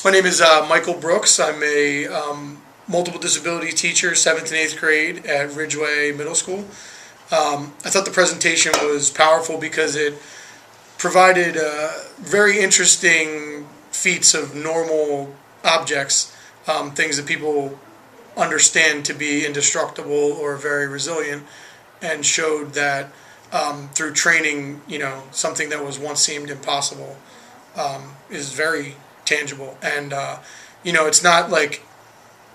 My name is Michael Brooks. I'm a multiple disability teacher, 7th and 8th grade at Ridgway Middle School. I thought the presentation was powerful because it provided very interesting feats of normal objects, things that people understand to be indestructible or very resilient, and showed that through training, something that was once seemed impossible is very tangible. And, it's not like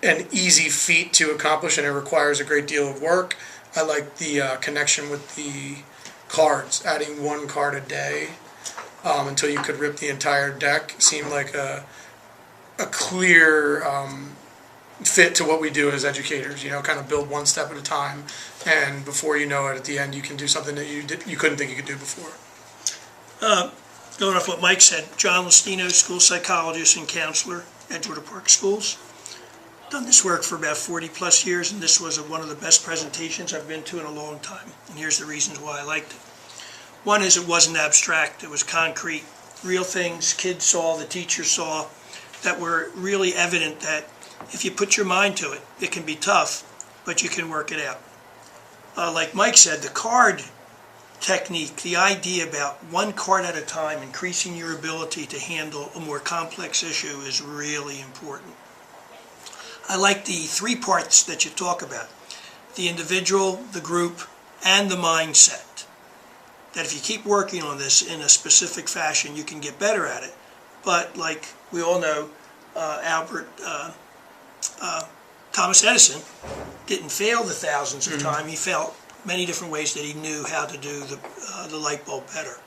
an easy feat to accomplish, and it requires a great deal of work. I like the connection with the cards. Adding one card a day until you could rip the entire deck seemed like a clear fit to what we do as educators. Kind of build one step at a time, and before you know it, at the end, you can do something that you couldn't think you could do before. Going off what Mike said, John Listino, school psychologist and counselor, Edgewater Park Schools. Done this work for about 40 plus years, and this was one of the best presentations I've been to in a long time. And here's the reasons why I liked it. One is it wasn't abstract, it was concrete, real things kids saw, the teachers saw, that were really evident that if you put your mind to it, it can be tough, but you can work it out. Like Mike said, the card technique, the idea about one card at a time, increasing your ability to handle a more complex issue is really important. I like the three parts that you talk about: the individual, the group, and the mindset. That if you keep working on this in a specific fashion, you can get better at it. But like we all know, Thomas Edison didn't fail the thousands of times. He failed many different ways that he knew how to do the light bulb better.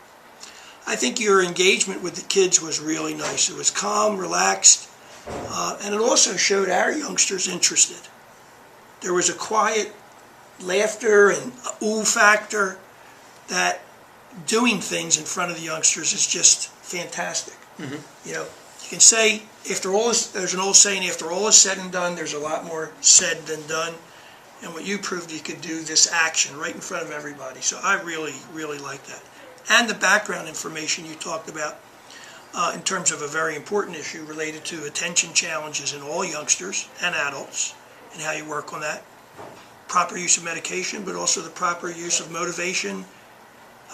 I think your engagement with the kids was really nice. It was calm, relaxed, and it also showed our youngsters interested. There was a quiet laughter and ooh factor that doing things in front of the youngsters is just fantastic. You can say, there's an old saying, after all is said and done, there's a lot more said than done. And what you proved, you could do this action right in front of everybody. So I really, really like that. And the background information you talked about in terms of a very important issue related to attention challenges in all youngsters and adults, and how you work on that. Proper use of medication, but also the proper use of motivation,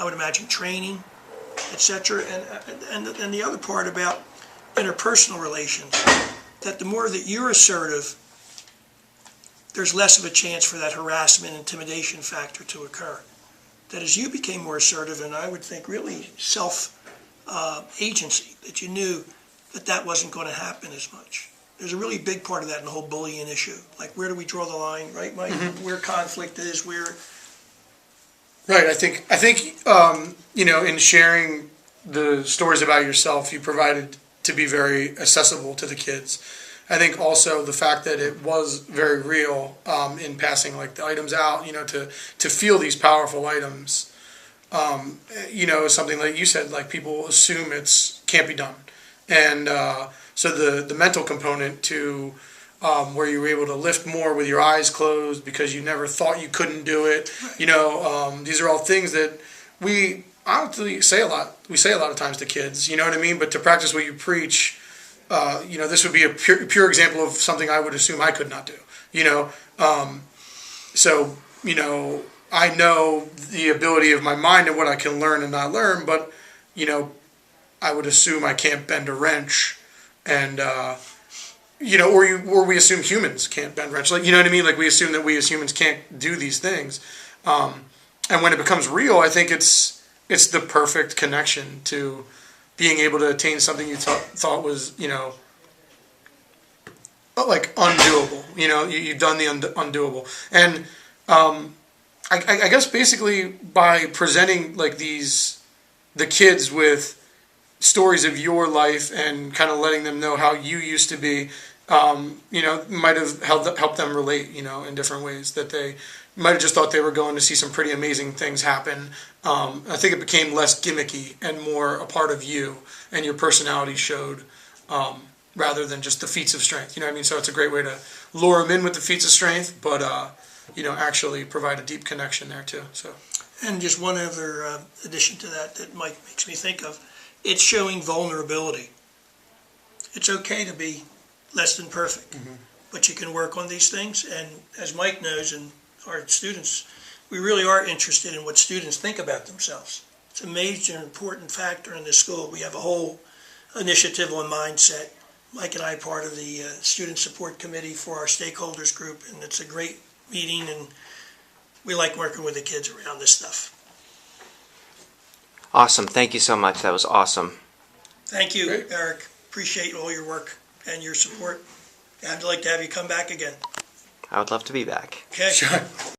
I would imagine training, etc. And the other part about interpersonal relations, that the more that you're assertive, there's less of a chance for that harassment, intimidation factor to occur. That as you became more assertive, and I would think really self-agency, that you knew that wasn't going to happen as much. There's a really big part of that in the whole bullying issue. Like, where do we draw the line, right, Mike? Where conflict is, where... Right, I think in sharing the stories about yourself, you provided to be very accessible to the kids. I think also the fact that it was very real in passing like the items out, to feel these powerful items, something like you said, like people assume can't be done. And so the mental component to where you were able to lift more with your eyes closed because you never thought you couldn't do it. These are all things that we honestly say a lot. We say a lot of times to kids, you know what I mean? But to practice what you preach, this would be a pure example of something I would assume I could not do. I know the ability of my mind and what I can learn and not learn, but I would assume I can't bend a wrench, and or we assume humans can't bend wrench. Like, you know what I mean? Like, we assume that we as humans can't do these things, and when it becomes real, I think it's the perfect connection to being able to attain something you thought was, like undoable. You've done the undoable. And I guess basically by presenting like the kids with stories of your life and kind of letting them know how you used to be, might have helped them relate, in different ways, that they might have just thought they were going to see some pretty amazing things happen. I think it became less gimmicky and more a part of you, and your personality showed, rather than just the feats of strength. You know what I mean? So it's a great way to lure them in with the feats of strength, but actually provide a deep connection there too. So. And just one other addition to that Mike makes me think of, it's showing vulnerability. it's okay to be less than perfect, but you can work on these things. And as Mike knows, and our students, we really are interested in what students think about themselves. It's a major important factor in this school. We have a whole initiative on mindset. Mike and I are part of the student support committee for our stakeholders group, and it's a great meeting, and we like working with the kids around this stuff. Awesome. Thank you so much. That was awesome. Thank you, Great. Eric. Appreciate all your work and your support. I'd like to have you come back again. I would love to be back. Okay? Sure.